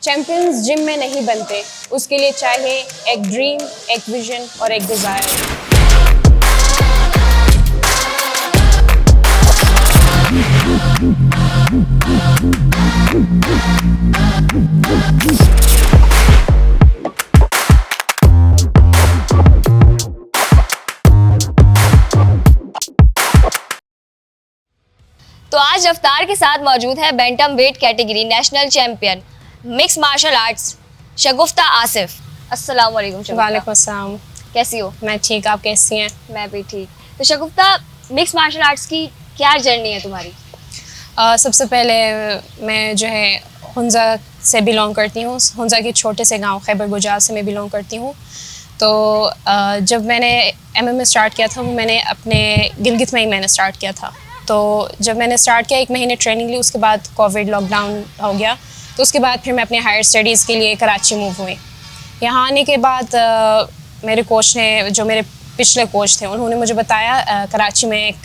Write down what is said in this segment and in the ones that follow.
Champions gym में नहीं बनते, उसके लिए चाहिए एक ड्रीम, एक विजन और एक डिज़ायर। तो आज अवतार के साथ मौजूद है bantam weight category national champion mix martial arts Shagufta Asif. अस्सलाम वालेकुम शगुफ्ता। वालेकुम अस्सलाम। कैसी हो? मैं ठीक, आप कैसी हैं? मैं भी ठीक। तो शगुफ्ता, मिक्स मार्शल आर्ट्स की क्या जर्नी है तुम्हारी? सबसे पहले मैं जो है हुंजा से बिलोंग करती हूँ। हुंजा के छोटे से गांव खैबर गुजरात से मैं बिलोंग करती हूँ। तो जब मैंने MMA स्टार्ट किया था वो मैंने अपने गिलगित में ही मैंने स्टार्ट किया था। तो जब मैंने स्टार्ट किया 1 महीने ट्रेनिंग ली, उसके बाद कोविड लॉकडाउन हो गया, तो उसके बाद फिर मैं अपने हायर स्टडीज़ के लिए कराची मूव हुई। यहाँ आने के बाद मेरे कोच ने, जो मेरे पिछले कोच थे, उन्होंने मुझे बताया कराची में एक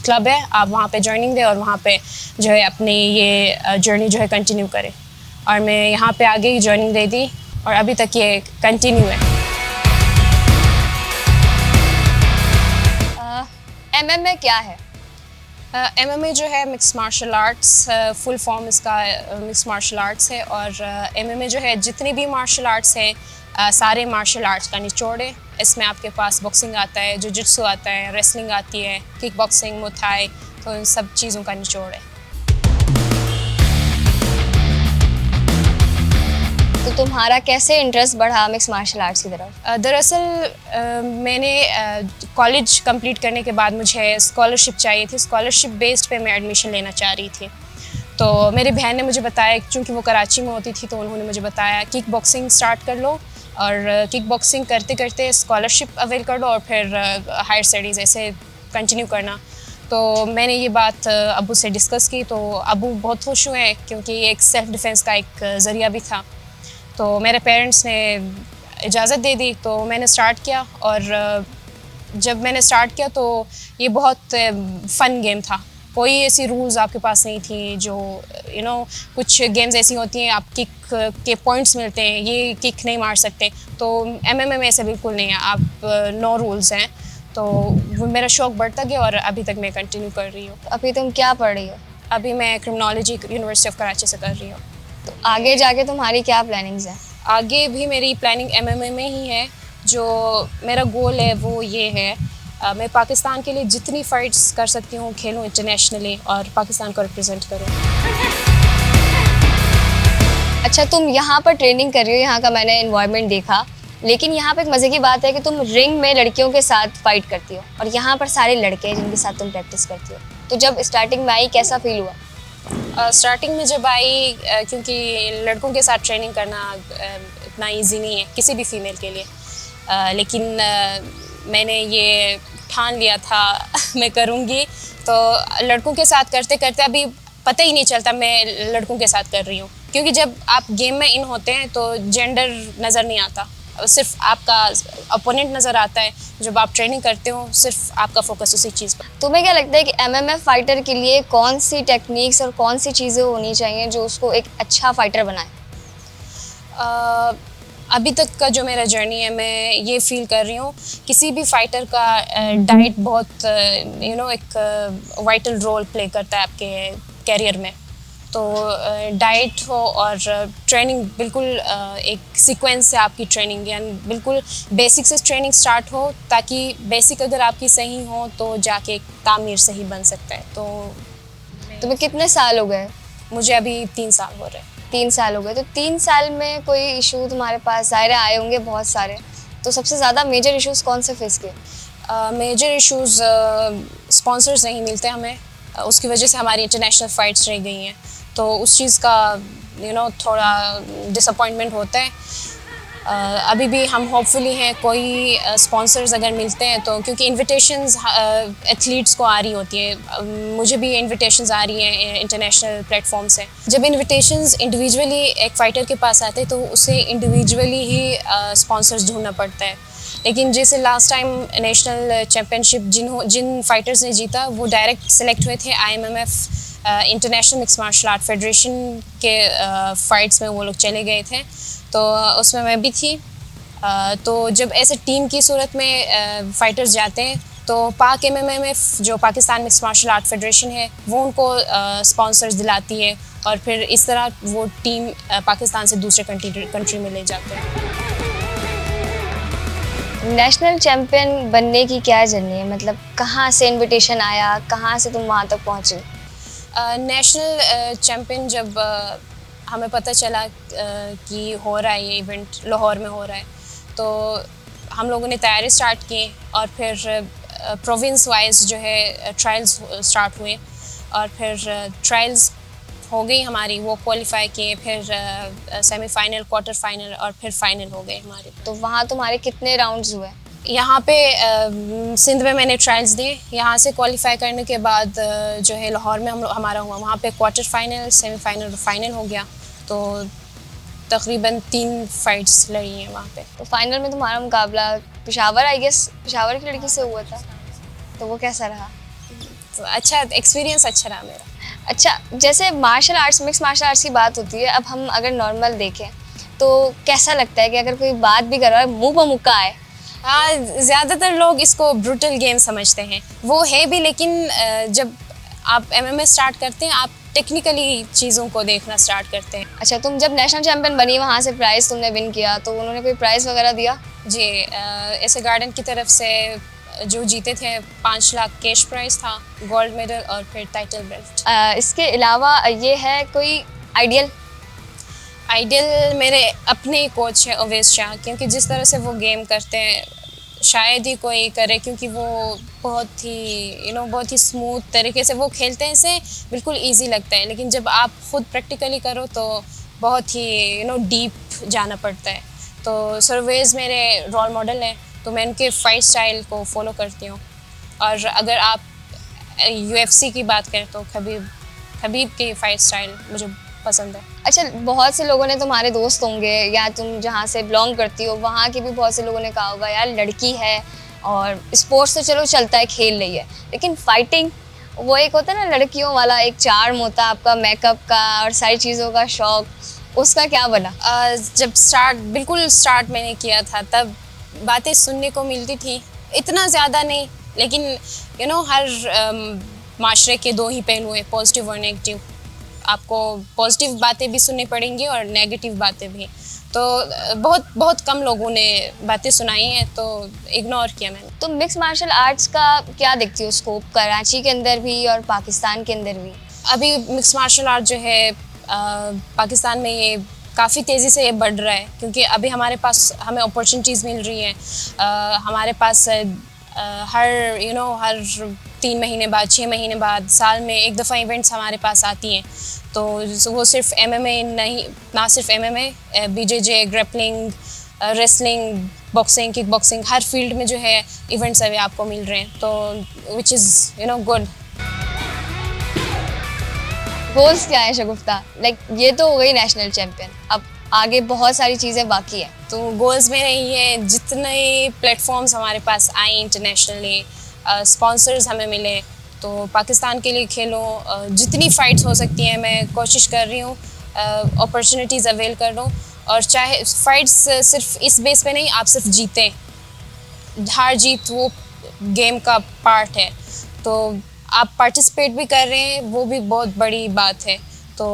क्लब है, आप वहाँ पे ज्वाइनिंग दें और वहाँ पे जो है अपनी ये जर्नी जो है कंटिन्यू करें। और मैं यहाँ पे आगे ही ज्वाइनिंग दे दी और अभी तक ये कंटिन्यू है। MMA क्या है? MMA जो है mix martial arts, full form इसका मिक्स मार्शल आर्ट्स है। और MMA जो है जितने भी मार्शल आर्ट्स हैं, सारे मार्शल आर्ट्स का निचोड़ है। इसमें आपके पास बॉक्सिंग आता है, जिजित्सु आता है, रेसलिंग आती है, किक बॉक्सिंग, मुथाई, तो इन सब चीज़ों का निचोड़ है। तो तुम्हारा कैसे इंटरेस्ट बढ़ा मिक्स मार्शल आर्ट्स की तरफ? दरअसल मैंने कॉलेज कंप्लीट करने के बाद मुझे स्कॉलरशिप चाहिए थी। स्कॉलरशिप बेस्ड पे मैं एडमिशन लेना चाह रही थी। तो मेरी बहन ने मुझे बताया, चूँकि वो कराची में होती थी, तो उन्होंने मुझे बताया किक बॉक्सिंग स्टार्ट कर लो और किक बॉक्सिंग करते करते स्कॉलरशिप अवेल कर लो और फिर हायर स्टडीज़ ऐसे कंटिन्यू करना। तो मैंने ये बात अबू से डिस्कस की, तो अबू बहुत खुश हुए क्योंकि ये एक सेल्फ़ डिफेंस का एक ज़रिया भी था। तो मेरे पेरेंट्स ने इजाज़त दे दी, तो मैंने स्टार्ट किया। और जब मैंने स्टार्ट किया तो ये बहुत फ़न गेम था। कोई ऐसी रूल्स आपके पास नहीं थी जो कुछ गेम्स ऐसी होती हैं आप किक के पॉइंट्स मिलते हैं, ये किक नहीं मार सकते। तो MMA में ऐसा बिल्कुल नहीं है, आप नो रूल्स हैं। तो वो मेरा शौक़ बढ़ता गया और अभी तक मैं कंटिन्यू कर रही हूँ। अभी तुम क्या पढ़ रही हो? अभी मैं क्रिमिनोलॉजी यूनिवर्सिटी ऑफ कराची से कर रही हूँ। तो आगे जाके तुम्हारी क्या प्लानिंग्स हैं? आगे भी मेरी प्लानिंग MMA में ही है। जो मेरा गोल है वो ये है, मैं पाकिस्तान के लिए जितनी फ़ाइट्स कर सकती हूँ खेलूँ इंटरनेशनली और पाकिस्तान को रिप्रेजेंट करूँ। अच्छा, तुम यहाँ पर ट्रेनिंग कर रही हो, यहाँ का मैंने एनवायरनमेंट देखा, लेकिन यहाँ पे एक मज़े की बात है कि तुम रिंग में लड़कियों के साथ फाइट करती हो और यहाँ पर सारे लड़के हैं जिनके साथ तुम प्रैक्टिस करती हो। तो जब स्टार्टिंग में आई कैसा फील हुआ? स्टार्टिंग में जब आई, क्योंकि लड़कों के साथ ट्रेनिंग करना इतना इजी नहीं है किसी भी फीमेल के लिए, लेकिन मैंने ये ठान लिया था मैं करूँगी। तो लड़कों के साथ करते करते अभी पता ही नहीं चलता मैं लड़कों के साथ कर रही हूँ, क्योंकि जब आप गेम में इन होते हैं तो जेंडर नज़र नहीं आता, सिर्फ आपका अपोनेंट नज़र आता है। जब आप ट्रेनिंग करते हो सिर्फ आपका फोकस उसी चीज़ पर। तुम्हें क्या लगता है कि MMA फाइटर के लिए कौन सी टेक्निक्स और कौन सी चीज़ें होनी चाहिए जो उसको एक अच्छा फाइटर बनाए? अभी तक का जो मेरा जर्नी है, मैं ये फील कर रही हूँ किसी भी फाइटर का डाइट बहुत एक वाइटल रोल प्ले करता है आपके कैरियर में। तो डाइट हो और ट्रेनिंग बिल्कुल एक सीक्वेंस से आपकी ट्रेनिंग, यानी बिल्कुल बेसिक से ट्रेनिंग स्टार्ट हो, ताकि बेसिक अगर आपकी सही हो तो जाके एक तामीर सही बन सकता है। तो तुम्हें कितने साल हो गए? मुझे अभी 3 साल हो रहे हैं। 3 साल हो गए। तो 3 साल में कोई इशू तुम्हारे पास ज़ाहिर आए होंगे बहुत सारे, तो सबसे ज़्यादा मेजर इश्यूज़ कौन से फेस किए? मेजर इश्यूज़ स्पॉन्सर्स नहीं मिलते हमें, उसकी वजह से हमारी इंटरनेशनल फ़ाइट्स रह गई हैं, तो उस चीज़ का थोड़ा डिसअपॉइंटमेंट होता है। अभी भी हम होपफुली हैं कोई स्पॉन्सर्स अगर मिलते हैं तो, क्योंकि इनविटेशंस एथलीट्स को आ रही होती है, मुझे भी इनविटेशंस आ रही हैं इंटरनेशनल प्लेटफॉर्म से। जब इनविटेशंस इंडिविजुअली एक फ़ाइटर के पास आते हैं तो उसे इंडिविजुअली ही स्पॉन्सर्स ढूंढना पड़ता है। लेकिन जैसे लास्ट टाइम नेशनल चैम्पियनशिप जिन फ़ाइटर्स ने जीता वो डायरेक्ट सेलेक्ट हुए थे IMMF international mix martial art federation के फाइट्स में वो लोग चले गए थे, तो उसमें मैं भी थी। तो जब ऐसे टीम की सूरत में फाइटर्स जाते हैं तो पाक MMA में जो Pakistan mix martial art federation है वो उनको स्पॉन्सर्स दिलाती है और फिर इस तरह वो टीम पाकिस्तान से दूसरे कंट्री में ले जाते हैं। नेशनल चैम्पियन बनने की क्या जर्नी है, मतलब कहाँ से इनविटेशन आया, कहाँ से तुम वहाँ तक पहुँची? नेशनल चैम्पियन जब हमें पता चला कि हो रहा है ये इवेंट लाहौर में हो रहा है, तो हम लोगों ने तैयारी स्टार्ट की और फिर प्रोविंस वाइज जो है ट्रायल्स स्टार्ट हुए और फिर ट्रायल्स हो गई हमारी, वो क्वालिफाई किए, फिर सेमीफाइनल, क्वार्टर फाइनल और फिर फाइनल हो गए हमारे। तो वहाँ तुम्हारे कितने राउंड्स हुए? यहाँ पे सिंध में मैंने ट्रायल्स दिए, यहाँ से क्वालिफाई करने के बाद जो है लाहौर में हमारा हुआ, वहाँ पे क्वार्टर फाइनल, सेमीफाइनल और फाइनल हो गया। तो तकरीबन 3 फाइट्स लड़ी हैं वहाँ पे। तो फाइनल में तुम्हारा मुकाबला पेशावर, आई गेस पेशावर की लड़की से हुआ था, तो वो कैसा रहा? तो अच्छा एक्सपीरियंस अच्छा रहा मेरा। अच्छा, जैसे martial arts, mix martial arts की बात होती है, अब हम अगर नॉर्मल देखें तो कैसा लगता है कि अगर कोई बात भी कर रहा है मुँह पर मुक्का है? हाँ, ज़्यादातर लोग इसको ब्रूटल गेम समझते हैं, वो है भी, लेकिन जब आप MMA स्टार्ट करते हैं आप टेक्निकली चीज़ों को देखना स्टार्ट करते हैं। अच्छा, तुम जब नेशनल चैम्पियन बनी, वहाँ से प्राइज़ तुमने विन किया, तो उन्होंने कोई प्राइज़ वगैरह दिया? जी, ऐसे गार्डन की तरफ से जो जीते थे 5 लाख कैश प्राइज़ था, गोल्ड मेडल और फिर टाइटल बेल्ट। इसके अलावा ये है कोई आइडियल? मेरे अपने कोच हैं अवैस शाह, क्योंकि जिस तरह से वो गेम करते हैं शायद ही कोई करे, क्योंकि वो बहुत ही बहुत ही स्मूथ तरीके से वो खेलते हैं, इसे बिल्कुल इजी लगता है, लेकिन जब आप खुद प्रैक्टिकली करो तो बहुत ही डीप जाना पड़ता है। तो सरवेज मेरे रोल मॉडल हैं, तो मैं उनके फाइट स्टाइल को फॉलो करती हूँ। और अगर आप UFC की बात करें तो खबीब की फाइट स्टाइल मुझे पसंद है। अच्छा, बहुत से लोगों ने, तुम्हारे दोस्त होंगे या तुम जहाँ से बिलोंग करती हो वहाँ के भी बहुत से लोगों ने कहा होगा यार लड़की है और स्पोर्ट्स तो चलो चलता है, खेल रही है, लेकिन फाइटिंग वो एक होता है ना लड़कियों वाला एक चार्म होता है, आपका मेकअप का और सारी चीज़ों का शौक, उसका क्या बना? जब बिल्कुल स्टार्ट मैंने किया था तब बातें सुनने को मिलती थी, इतना ज़्यादा नहीं, लेकिन हर माशरे के 2 ही पहलू हैं, पॉजिटिव और नेगेटिव। आपको पॉजिटिव बातें भी सुननी पड़ेंगी और नेगेटिव बातें भी, तो बहुत कम लोगों ने बातें सुनाई हैं, तो इग्नोर किया मैंने। तो मिक्स मार्शल आर्ट्स का क्या देखती हो स्कोप, कराची के अंदर भी और पाकिस्तान के अंदर भी? अभी मिक्स मार्शल आर्ट जो है पाकिस्तान में ये काफ़ी तेज़ी से ये बढ़ रहा है, क्योंकि अभी हमारे पास हमें अपॉर्चुनिटीज़ मिल रही हैं। हमारे पास हर 3 महीने बाद, 6 महीने बाद, साल में एक दफ़ा इवेंट्स हमारे पास आती हैं, तो वो सिर्फ MMA नहीं, ना सिर्फ MMA, BJJ, grappling, wrestling, boxing, kick boxing, हर फील्ड में जो है इवेंट्स अभी आपको मिल रहे हैं, तो विच इज़ गुड। गोल्स क्या है शगुफ्ता? लाइक ये तो हो गई नेशनल चैम्पियन, अब आगे बहुत सारी चीज़ें बाकी हैं। तो गोल्स मेरे ये जितने प्लेटफॉर्म्स हमारे पास आए इंटरनेशनली, स्पॉन्सर्स हमें मिले, तो पाकिस्तान के लिए खेलों, जितनी फ़ाइट्स हो सकती हैं मैं कोशिश कर रही हूँ अपॉर्चुनिटीज़ अवेल कर लूँ, और चाहे फ़ाइट्स सिर्फ इस बेस पे नहीं, आप सिर्फ जीतें, हार जीत वो गेम का पार्ट है, तो आप पार्टिसिपेट भी कर रहे हैं, वो भी बहुत बड़ी बात है। तो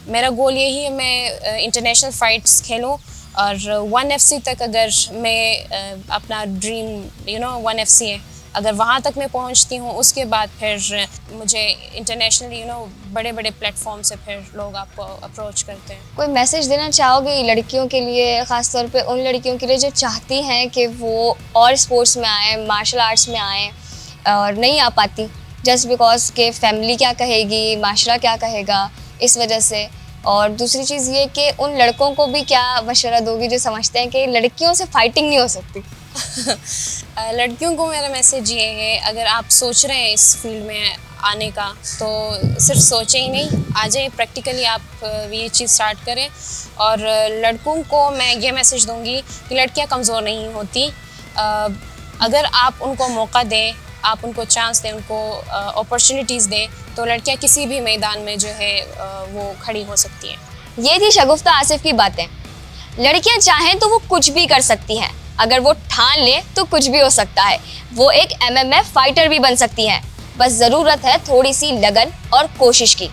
मेरा गोल यही है मैं इंटरनेशनल फ़ाइट्स खेलूं, और 1FC तक अगर मैं अपना ड्रीम 1FC है, अगर वहाँ तक मैं पहुँचती हूँ, उसके बाद फिर मुझे इंटरनेशनली बड़े बड़े प्लेटफॉर्म से फिर लोग आपको अप्रोच करते हैं। कोई मैसेज देना चाहोगे लड़कियों के लिए, ख़ास तौर पे उन लड़कियों के लिए जो चाहती हैं कि वो और स्पोर्ट्स में आएँ, मार्शल आर्ट्स में आएँ और नहीं आ पाती जस्ट बिकॉज के फैमिली क्या कहेगी, माशरा क्या कहेगा, इस वजह से? और दूसरी चीज़ ये कि उन लड़कों को भी क्या मशवरा दोगी जो समझते हैं कि लड़कियों से फाइटिंग नहीं हो सकती? लड़कियों को मेरा मैसेज ये है, अगर आप सोच रहे हैं इस फील्ड में आने का, तो सिर्फ सोचें ही नहीं, आ जाए, प्रैक्टिकली आप ये चीज़ स्टार्ट करें। और लड़कों को मैं ये मैसेज दूंगी कि लड़कियां कमज़ोर नहीं होती, अगर आप उनको मौका दें, आप उनको चांस दें, उनको अपॉर्चुनिटीज़ दें, तो लड़कियां किसी भी मैदान में जो है वो खड़ी हो सकती हैं। ये थी शगुफ्ता आसिफ की बातें। लड़कियां चाहें तो वो कुछ भी कर सकती हैं, अगर वो ठान ले तो कुछ भी हो सकता है। वो एक MMA फाइटर भी बन सकती हैं, बस ज़रूरत है थोड़ी सी लगन और कोशिश की।